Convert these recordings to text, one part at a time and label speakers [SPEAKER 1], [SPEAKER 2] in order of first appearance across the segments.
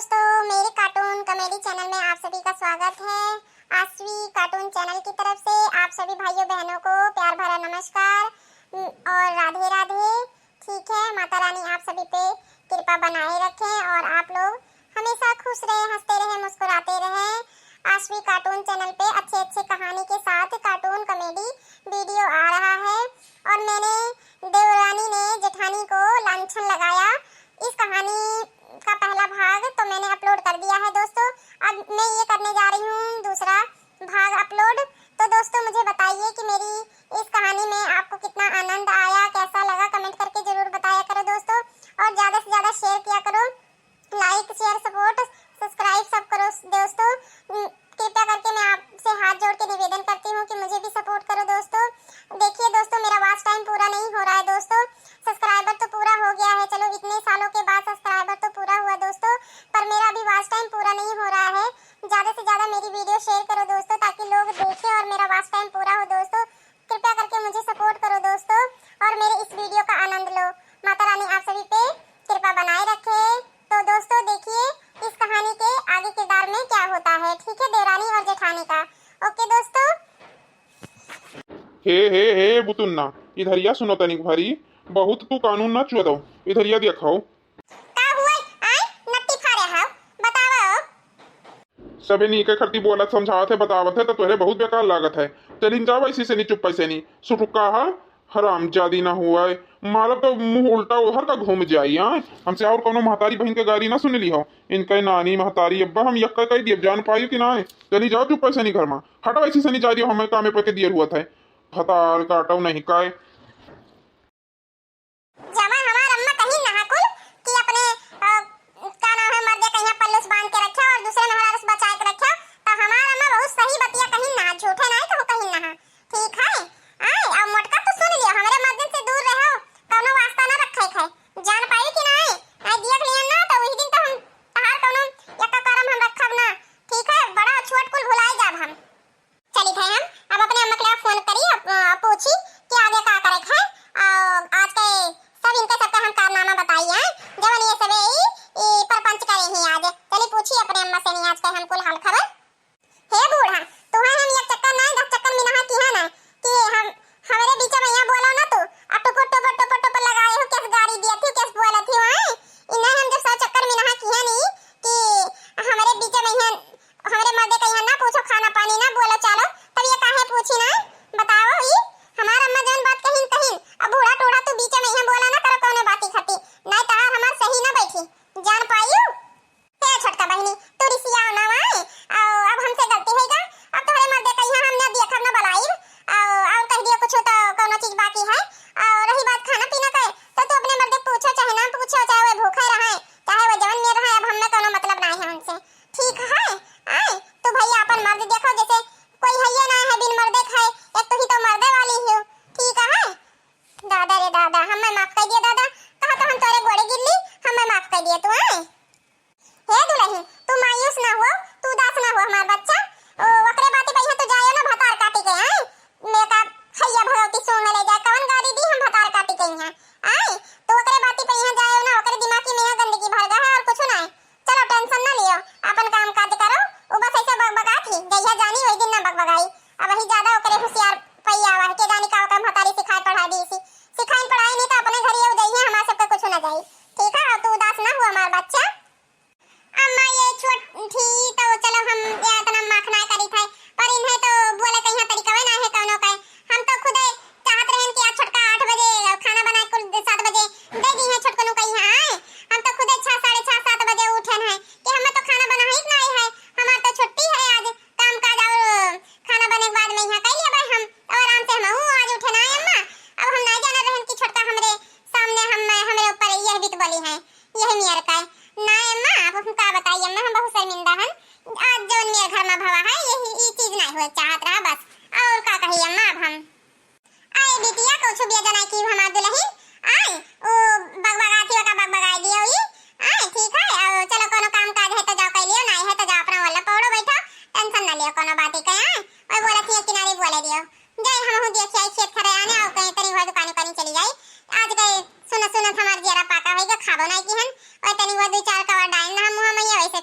[SPEAKER 1] दोस्तों, मेरे cartoon comedy channel में आप सभी का स्वागत है। आसवी कार्टून चैनल की तरफ से आप सभी भाइयों बहनों को प्यार भरा नमस्कार और राधे राधे। ठीक है, माता रानी आप सभी पे कृपा बनाए रखें और आप लोग हमेशा खुश रहे, हंसते रहे, मुस्कुराते रहे। आसवी कार्टून चैनल पे अच्छे अच्छे कहानी के साथ कार्टून कॉमेडी वीडियो आ रहा है और मैंने देवरानी ने जेठानी को लांछन लगाया इस कहानी का पहला भाग तो मैंने अपलोड कर दिया है दोस्तों। अब मैं ये करने जा रही हूँ दूसरा भाग अपलोड। तो दोस्तों मुझे बताइए कि मेरी इस कहानी में आपको कितना आनंद आया, कैसा लगा, कमेंट करके जरूर बताया करो दोस्तों। और ज़्यादा से ज़्यादा शेयर किया करो, लाइक शेयर सपोर्ट सब्सक्राइब सब करो दोस्तों। कृपया करके मैं आपसे हाथ जोड़ के निवेदन करती हूँ कि मुझे भी सपोर्ट करो दोस्तों। देखिए दोस्तों, मेरा वॉच टाइम पूरा नहीं हो रहा है दोस्तों, सब्सक्राइबर तो पूरा हो गया है, चलो इतने सालों के बाद सब्सक्राइबर तो पूरा हुआ दोस्तों, पर मेरा अभी वॉच टाइम पूरा नहीं हो रहा है। ज़्यादा से ज़्यादा मेरी वीडियो शेयर करो दोस्तों ताकि लोग देखें और मेरा वॉच टाइम पूरा हो दोस्तों। कृपया करके मुझे सपोर्ट करो दोस्तों और मेरे इस वीडियो का आनंद लो। माता रानी आप सभी पे कृपा बनाए रखे। तो दोस्तों देखिए इस कहानी के आगे किरदार में क्या होता है। ठीक है, देवरानी और जेठानी का। ओके दोस्तों।
[SPEAKER 2] हे बुतुन्ना, इधरिया सुनो तनिक भारी, बहुत तू कानून ना चुआ दो, इधरिया दिखाओ।
[SPEAKER 1] का हुआ आय नट्टी फारे हाव बताओ।
[SPEAKER 2] सबे नी के खरती बोलत समझावत है, बतावत है तो तोरे बहुत बेकार लागत है। चलिन जाओ ऐसी से नी, चुप पैसे नी सुटुका हा हराम जादी ना हुआ है। मालक तो मुंह उल्टा उधर का घूम जाई। हाँ, हमसे और कोनो महतारी बहन के गाड़ी ना सुन ली हो। इनके नानी महतारी अब्बा हम यक्का कह दिए, जान पाई कि ना है। चली जाओ चुप पैसे नी घर में, हटाओ ऐसी से नी जा रही हो, हमें कामे पे के दिए हुआ था हतार काटो नहीं काय।
[SPEAKER 1] जमा हमार अम्मा कहीं नहाकुल कि अपने का नाम है मर्दे कहीं पल्लूस बांध के रखा और दूसरे नहरारस बचा के रखा। तो हमार अम्मा बहुत सही बतिया कहीं ना, झूठे नहीं कहो कहीं नहा। ठीक है आय, अब मोटका तो सुन लियो, हमारे मर्दन से दूर रहो, कोनो वास्ता ना रखे खाए, जान पाई कि ना है। आई देख लियन ना तो उस दिन तो हम तहार कोनो यक्का करम हम रखब ना। ठीक है, बड़ा छुअट कुल भुलाए जाब हम। चली थे हम अब अपने अम्मा के फोन करी पूछी कि आगे का करे है। आज के सब इनके सबका हम कारनामा बताइए जवन ये सबे ई परपंच करे ही आज। चली पूछी अपने अम्मा से नहीं आज के हम कुल हाल खबर। हे बूढ़ा, तुम्हें हम एक चक्कर नहीं 10 चक्कर में नहा की है ना कि हम हमारे बीच में यहाँ बोलो ना तू अब टोपो टोपो टोपो टोपो लगाए हो, कैसे गाड़ी दिया थी, कैसे बोला थी वहाँ इन्हें हम जब 100 चक्कर में नहा की है नहीं कि हमारे बीच में यहाँ हमारे मर्दे का यहाँ ना पूछो, खाना पानी ना बोलो चालो, तब ये काहे पूछी ना बताओ। ई हमार अम्मा जौन बात कहिन कहिन, अब बूढ़ा टूढ़ा तू बीच में यहाँ बोला ना करो कौनो बाती खाती, नहीं तहार हमार सही ना बैठी, जान पाइयो। हे छोटका बहनी तू रिसिया ना आए अब हमसे गलती होगा। अब तोहरे मर्दे का यहाँ हमने देखब ना बलाई और कह दियो कुछ तो कौनो चीज बाकी है। और रही बात खाना पीना का तो तू अपने मर्दे पूछो चाहे ना पूछो, चाहे वो भूखे रहे चाहे वो जवन में रहे, अब हमें कोनो मतलब नहीं है उनसे। ठीक है आए, तो भैया अपन मर्द देखो जैसे कोई है ये ना है बिन मर्दे खाए, एक तो ही तो मर्दे वाली हो। ठीक है दादा रे दादा, हमें माफ कर दिया दादा, कहा तो हम तोरे गोड़े गिरली, हमें माफ कर दिया तू आए। हे दुल्हन तू मायूस ना हो, तू उदास ना हो हमार बच्चा। ओ वकरे बाती भैया तो जायो ना भतार काटी के आए, मैं का हैया भगवती सोंग ले जाए कवन गाड़ी दी हम भतार काटी के यहाँ आए। तो वकरे बाती पे यहाँ जायो ना, वकरे दिमाग में यहाँ गंदगी भर गया है और कुछ ना है। चलो टेंशन ना लियो, अपन काम काज करो। वो बस ऐसे बगबगा थी जइया जानी वही दिन ना बगबगाई, अब वही ज्यादा ओकरे होशियार पैया हुआ के जानी का ओकर भतारी सिखाए पढ़ा दी सी, सिखाई पढ़ाई नहीं तो अपने घर ये उदई है हमार सबका कुछ ना जाई। ठीक है, तू उदास ना हुआ हमार बच्चा। अम्मा ये छोट थी तो चलो हम ये इतना माखना करी थे, पर इन्हें तो बोले कहीं तरीका ना है कौनो का। हम तो खुद चाहत रहन कि आज छोटका 8 बजे खाना बना कुल 7 बजे दे दी है छोटकनु कहीं आए। हम तो खुद 6 साढ़े 6 7 बजे उठन है कि हमें तो खाना बना ही नहीं है, हमार तो छुट्टी है आज काम काज और खाना बने के बाद में यहाँ कह लिया भाई हम आराम से हम आज उठे ना अम्मा। अब हम नहीं जाना रहन कि छोटका हमरे सामने हमरे ऊपर यह बीत बोली है, यही मेरा का ना अम्मा। अब हम का बताइए अम्मा, हम बहुत शर्मिंदा हन आज जौन मेरे घर में भवा है यही चीज नहीं हुए चाहत रहा बस, और का कही अम्मा। अब हम आए बिटिया को छुबिया जना की हमार दुल्हन आए ओ बगबगाती का बगबगाई दियो ई आए। ठीक है, और चलो कोनो काम काज है तो जाओ कह लियो, नहीं है तो जाओ अपना वाला पौड़ो बैठो, टेंशन ना लियो कोनो बात के आए। और बोला थी किनारे बोले दियो जय हम हूं देखिए खेत खरे आने और कहीं तनी वो दुकान कहीं चली जाई। आज गए सुन हमार जरा पाका होइगा खाबो नहीं की हन और तनी वो 2-4 कवर डाइन ना हम मुंह में वैसे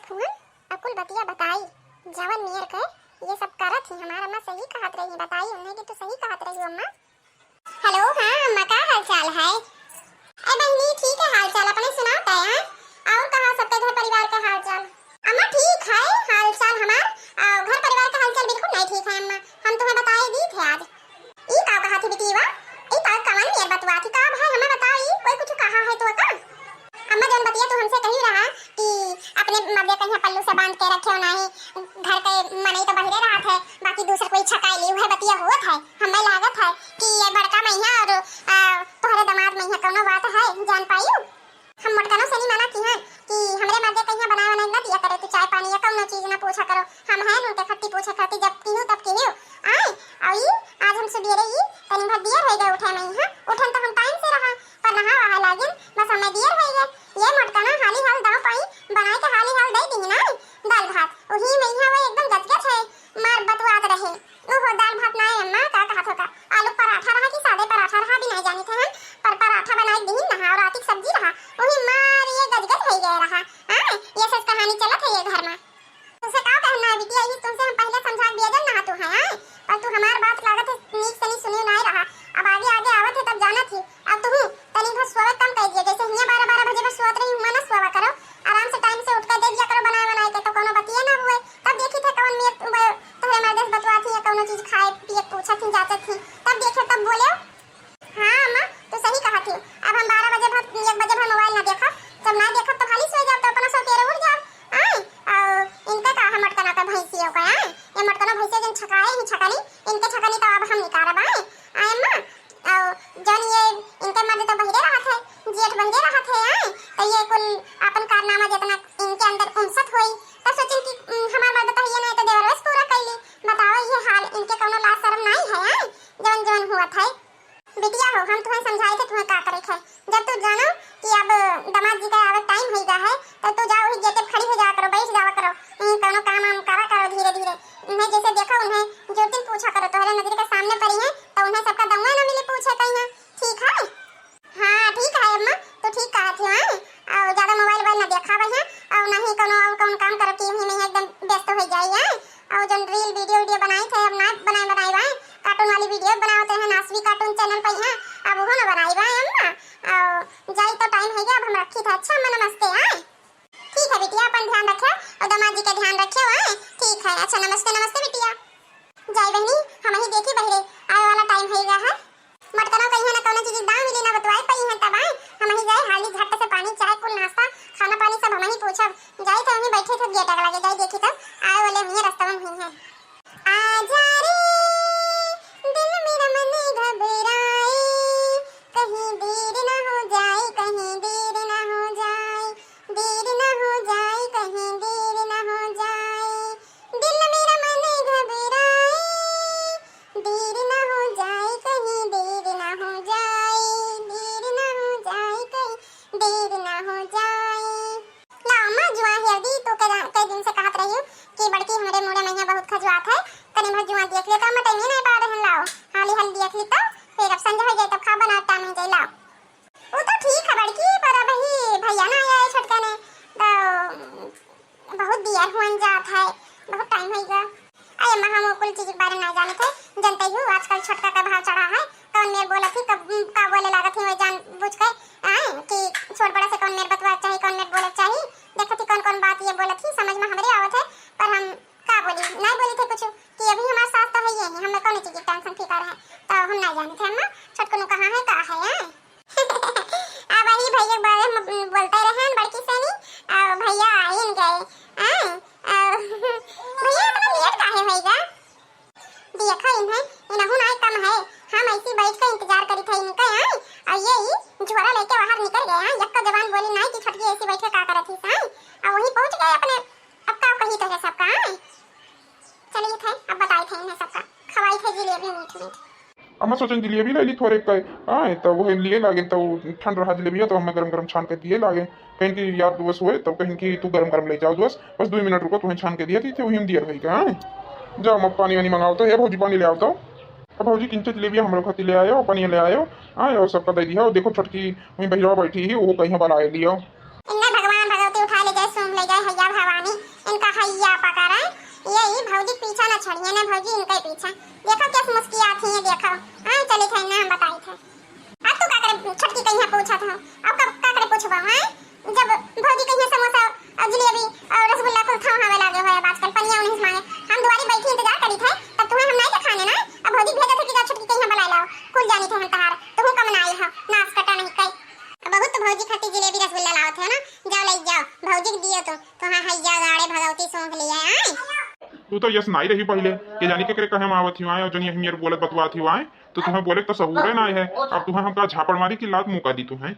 [SPEAKER 1] आवत हुआ अकुल बतिया बताई जवन नियर के ये सब करत ही हमारा अम्मा सही कहत रही बताई उन्हें कि तू सही कहत रही अम्मा। हेलो हाँ अम्मा का हाल चाल है? ए बहनी ठीक है हाल चाल अपने सुनाता है और कहा सबके घर परिवार का हाल चाल? अम्मा ठीक है हाल चाल हमार घर परिवार का हाल चाल बिल्कुल नहीं ठीक है अम्मा हम तुम्हें बताए दी थे आज। ई का कहा थी बेटीवा ई का कवन नियर बतवा थी का भाई हमें बताई कोई कुछ कहा है तो का? अम्मा जन बतिया तो हमसे कही रहा कि अपने मर्दे कहीं पल्लू से बांध के रखे नहीं घर के मनई तो बहिरे रहा है बाकी दूसरा कोई छकाई ली हुआ बतिया होत है हमें लागत है कि ये बड़का मैया और तोहरे दामाद मैया कोनो बात है जान पाई हम मोटकनो से नहीं मना की हैं कि हमरे मर्दे कहीं बनाए बनाए ना दिया करे तू चाय पानी या कोनो चीज ना पूछा करो हम हैं उनके खट्टी पूछे खाती जब पीहू तब पीहू आए और ये आज हम सुबेरे ही तनी भर दिया हो गए उठे नहीं हां उठन तो हम टाइम से रहा पर नहा वहा लागिन बस हमें दिया हो गए ये मोटकना हाली हाल दाव पाई बनाए के हाली हाल दे दी ना दाल भात वही मैया वो एकदम गजगज है मार बतवात रहे ओहो दाल भात ना अम्मा का कहा था आलू पराठा रहा कि सादे पराठा रहा भी नहीं जानी थे हम पर पराठा बनाए दी ना और आती सब्जी रहा वही मार ये गजगज हो गया रहा हां ये सब कहानी चलत है ये घर में तुझसे का कहना है बिटिया ये तुमसे हम पहले समझा दिया जब ना तू है पर तू हमार बात लागत है नीक से नहीं सुनी नहीं रहा अब आगे आगे आवत है तब जाना थी अब तू तनी भर सोवे कम कर दिया जैसे हिया 12 बजे बस सोत रही हुआ ना सोवा करो आराम से टाइम से उठ कर दे दिया करो बनाए बनाए के तो कोनो बतिया ना हुए तब देखी थे कौन मेरे तोहरे मर्दे से बतवा थी या कोनो चीज खाए पिए पूछा थी जाते थी तब देखे तब बोले हां अम्मा तो सही कहा थी अब हम 12 बजे भर 1 बजे भर मोबाइल ना देखा जब ना देखा तो खाली सो जाओ तो अपना सो तेरे उठ जाओ आए और इनका का हम मटकना का भैंसी हो गया ये मटकना भैंसी जन छकाए ही छकानी इनके छकानी तो अब हम निकाल बाए आए अम्मा और जन ये इनके मर्द तो बहिरे रहा थे जेठ बहिरे रहा थे आए तो ये कुल अपन कारनामा जितना इनके अंदर उनसत हुई तो सोचन कि हमार मर्द तो ये नहीं तो देवरस पूरा कैली बताओ ये हाल इनके कोनो लाज शर्म नहीं है आए जवन जवन हुआ था बिटिया हो हम तुम्हें समझाए थे तुम्हें का करे थे जब तू जानो कि अब दामाद जी का अब टाइम हो गया है तो तू जाओ ही गेट खड़ी हो जा करो बैठ जावा करो कोनो काम हम करा करो धीरे धीरे उन्हें जैसे देखो उन्हें जो दिन पूछा करो तोहरे नजर के सामने पड़ी है तो उन्हें सबका दवा ना मिले पूछे कहीं ठीक है हां ठीक है अम्मा तो ठीक कहा थी हां और ज्यादा मोबाइल ना देखा भैया और नहीं कोनो और कौन काम करो कि ही में एकदम व्यस्त हो जाइए और जो रील वीडियो बनाई थे अब ना बनाई हुआ कार्टून वाली वीडियो बनाते हैं नासवी कार्टून चैनल पर है अब वो ना बनाई हुआ अम्मा और जाई तो टाइम हो गया अब हम रखी था अच्छा अम्मा नमस्ते हां ठीक है बिटिया अपन ध्यान रखियो और दामाद जी का ध्यान रखियो हां ठीक है अच्छा नमस्ते नमस्ते बिटिया जय बहनी हम ही देखी बहिरे आए वाला टाइम हो गया है मटकनो कहीं ना कोनो चीज दाम मिली ना बतवाई पई है तब आए हम ही जाए हाली झट से पानी चाय कुल नाश्ता खाना पानी सब हम ही पूछब जाई तो हम बैठे थे गेट लगे जाई देखी तब आए वाले हुए रास्ता में हुई है आजा रे दिल मेरा मन घबराए कहीं देर ना हो जाए कहीं देर ना हो जाए देर ना हो जाए कहीं देर ना हो जाए दिल मेरा मन घबराए देर ना हो जाए कहीं देर ना हो जाए देर ना हो जाए कहीं देर ना हो जाए लाओ अम्मा जुआ हेल्दी तो कई दिन से कहत रही हूं कि बड़की हमरे मुड़े मैया बहुत खजुआत है कने भर जुआ देख ले तो मैं टाइम नहीं पा रहे लाओ हाली हाली देख ली तो फिर अब संजय हो जाए तब खा बनाता मैं जाई लाओ वो तो ठीक है बड़की पर अब ही भैया ना आया है छोटका ने तो बहुत देर हुन जात है बहुत टाइम हो गया अरे अम्मा हम कुल चीज के बारे में ना जाने थे जानते ही हो आजकल छोटका का भाव चढ़ा है कौन मेरे बोला थी कब का बोले लागत है वो जान बुझ के आए कि छोट बड़ा से कौन मेरे बतवा चाहिए कौन मेरे बोले चाहिए देखा थी कौन कौन बात ये बोला थी समझ में हमरे आवत है पर हम का बोली नहीं बोली थे कुछ कि अभी हमारे साथ तो है ये नहीं हमें कौन चीज की टेंशन फिकर है तो हम नहीं जानते थे अम्मा छोटको नु कहां है का है अब वही भैया बारे में बोलते रहे बड़की से नहीं भैया आए न गए भैया इतना लेट काहे भैया देखो इन्हें इनहु नहीं कम है हम ऐसी बैठ के इंतजार करी थे इनका और ये झोरा लेके बाहर निकल गए हैं यक्का जवान बोली नहीं कि छटकी ऐसी बैठ के का करत थी साई और वही पहुंच गए अपने अब का कही तो है सबका चलिए थे अब बताई थे इन्हें सबका खवाई थे जिलेबी मीठ मीठ
[SPEAKER 2] अम्मा सोचन जिलेबी ले ली थोड़े का आए तो वो लिए लागे तो ठंड रहा जलेबी तो हमें गरम गरम छान के दिए लागे कहीं की यार दोस्त हुए तो कहीं की तू गरम गरम ले जाओ दोस्त बस 2 मिनट रुको तुम्हें छान के दिया थी वही हम दिया भाई का जाओ मैं पानी वानी मंगाओ तो ये भौजी पानी ले आओ तो अब भौजी किंचे जलेबी हम लोग खाती ले आयो पानी ले आयो आए और सबका दे दिया और देखो छटकी वहीं भैया बैठी ही वो कहीं बाल आए लियो
[SPEAKER 1] इन्ना भगवान भगवती उठा ले जाए सुन ले जय जय हैया भवानी, इनका हैया पकड़ा यही भौजी पीछा न छोड़िए ना भौजी, इनका ही पीछा देखो कैसे मुस्कियाती है, देखो हाँ चले थे ना हम बताई थे। अब तू का करे छटकी कहीं पूछा था, अब कब का करे पूछबा हैं जब भौजी कहीं समोसा और जलेबी और रसगुल्ला को खाओ हवे लागे है आजकल पनिया उन्हें मांगे, हम दुआरी बैठी इंतजार करी थे तब तुम्हें हम नहीं के खाने ना, अब भौजी भेजा थे कि जा छटकी कहीं बुला लाओ, खुल जानी थे हम तहार तो हूं कम आई हो नाच कटा नहीं कई, बहुत तो भौजी खाती जलेबी रसगुल्ला लाओ थे ना, जाओ ले जाओ भौजी के दियो तो हां हैया गाड़े भगवती सौंप लिया आए।
[SPEAKER 2] तू तो यस नहीं रही पहले कि जानी के करे कहे हम आवत ही आए और जनी हम यार बोलत बतवात ही आए, तो तुम्हें बोले तो सहूर है ना है, अब तुम्हें हम का झापड़ मारी की लात मुका दी तुम्हें,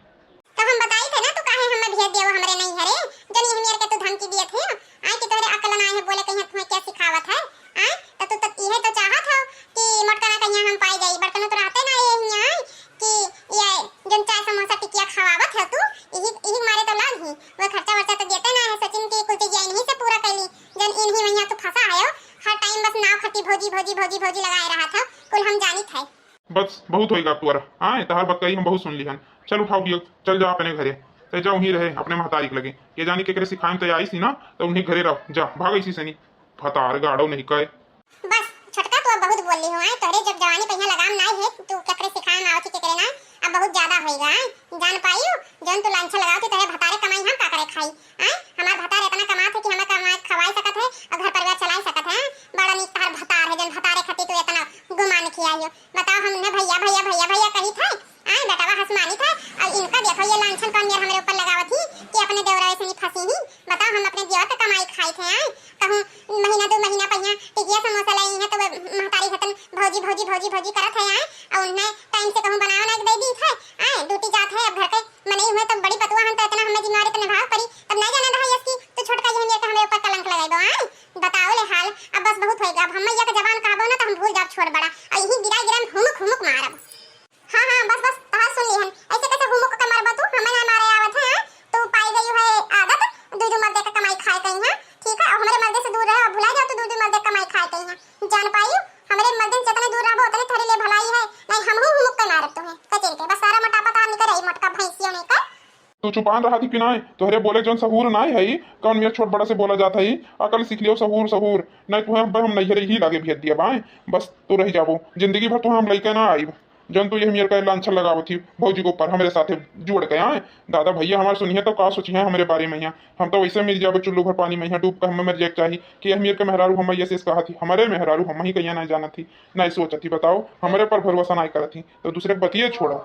[SPEAKER 1] तो हम बताई थे ना तू काहे हमें भेज दियो हमरे नहीं हरे, जनी हम यार के तू धमकी दिए थे आए कि तोरे अकल ना है बोले कहीं तुम्हें क्या सिखावत है आए, तो तू तक यह तो चाहत हो कि मटका कहीं हम पाई जाई, बर्तन तो रहते ना ये यहाँ कि ये जन चाय समोसा टिकिया खवावत है तू यही मारे तो लाग ही वो खर्चा वर्चा तो देते ना है, सचिन की कुल चीज इन्हीं से पूरा कैली, जन इन्हीं वहिया तो फंसा है हर टाइम बस नाव खती भौजी भौजी भौजी भौजी लगाए रहा था, कुल हम जानी थे।
[SPEAKER 2] बस बहुत होएगा तुअर आए, तहार बात कही हम बहुत सुन ली हन, चल उठाओ दियो चल जा अपने घरे, ते जाओ ही रहे अपने महतारी के लगे, ये जानी के करे सिखाएं तो आई सी ना तो उन्हीं घरे रहो, जा भाग इसी से नहीं फतार गाड़ो नहीं कहे।
[SPEAKER 1] बस छोटका तो अब बहुत बोल ली हूं आए, तोरे जब जवानी पहिया लगाम नहीं है तू केकरे सिखाए ना आवती केकरे ना, अब बहुत ज्यादा होएगा आए, जान पाइयो जन तू लांछा लगाओ तोरे भतारे कमाई हम का करे खाई आए, हमार भतार इतना कमात है कि हमें कमाई खवाई सकत है और घर परिवार चलाई सकत है, बड़ा नीक तार भतार है जन भतारे खाती तू इतना गुमान खियाइयो, बताओ हमने भैया भैया भैया भैया कही था आए बेटावा हसमानी था, और इनका देखो ये लांछन कौन मेरे हमारे ऊपर लगावत ही कि अपने देवरावे से नहीं फंसी ही, बताओ हम अपने जीवा पे कमाई खाई थे आए, कहूं महीना 2 महीना पहिया टिकिया समोसा लाई है तो महतारी खतन भौजी भौजी भौजी भौजी करत है आए, और उन्हें टाइम से कहूं बनाओ ना दे दी थे आए, ड्यूटी जात है अब घर पे मने हुए तब बड़ी पतुआ हम तो इतना हमें जिम्मेदारी तो निभाव पड़ी, तब नहीं जाना था इसकी तो छोटका ये मेरे हमारे ऊपर कलंक लगाई दो आए, बताओ ले हाल अब बस बहुत होएगा, अब हम मैया का जबान कहबो ना तो हम भूल जाब छोड़ बड़ा और यही गिरा गिरा हुमुक हुमुक मारब, हां हां बस बस तहां सुन ली हन ऐसे कैसे हुमुक के मारबो तू, हमें ना मारे आवत है तो पाई गई है आदत दूध मर्दे का कमाई खाए कहीं है, ठीक है और हमारे मर्दे से दूर रहो, भुला जाओ तो दूध मर्दे कमाई खाए कहीं है, जान पाइयो हमारे मर्दे से जितने दूर रहो उतने थोड़ी ले भलाई है, नहीं हम हुमुक के मारब तुम्हें कचेल के, बस सारा मोटापा तो निकल रही मोटका भैंसियों नहीं कर,
[SPEAKER 2] तू चुपान रहा थी कि ना तोहरे बोले जौन सहूर ना है कौन मेरे छोट बड़ा से बोला जाता है, अकल सीख लियो सहूर सहूर नहीं तुम्हें हम नहीं ही लागे भेज दिया बाएं, बस तू रही जाबो जिंदगी भर तुम्हें हम लइके ना आई, जन तू ये मेरे का लांछन लगाव थी भौजी के ऊपर हमारे साथे जुड़ गए आए, दादा भैया हमारे सुनिए तो का सोची है हमारे बारे में यहाँ, हम तो वैसे मिल जाबे चुल्लू भर पानी में यहाँ डूब कर हमें मर जाए चाहिए कि हमीर के मेहरारू हम ये कहा थी हमारे मेहरारू हम ही कहीं नहीं जाना थी नहीं सोचा थी, बताओ हमारे पर भरोसा नहीं करा थी तो दूसरे बतिए छोड़ो।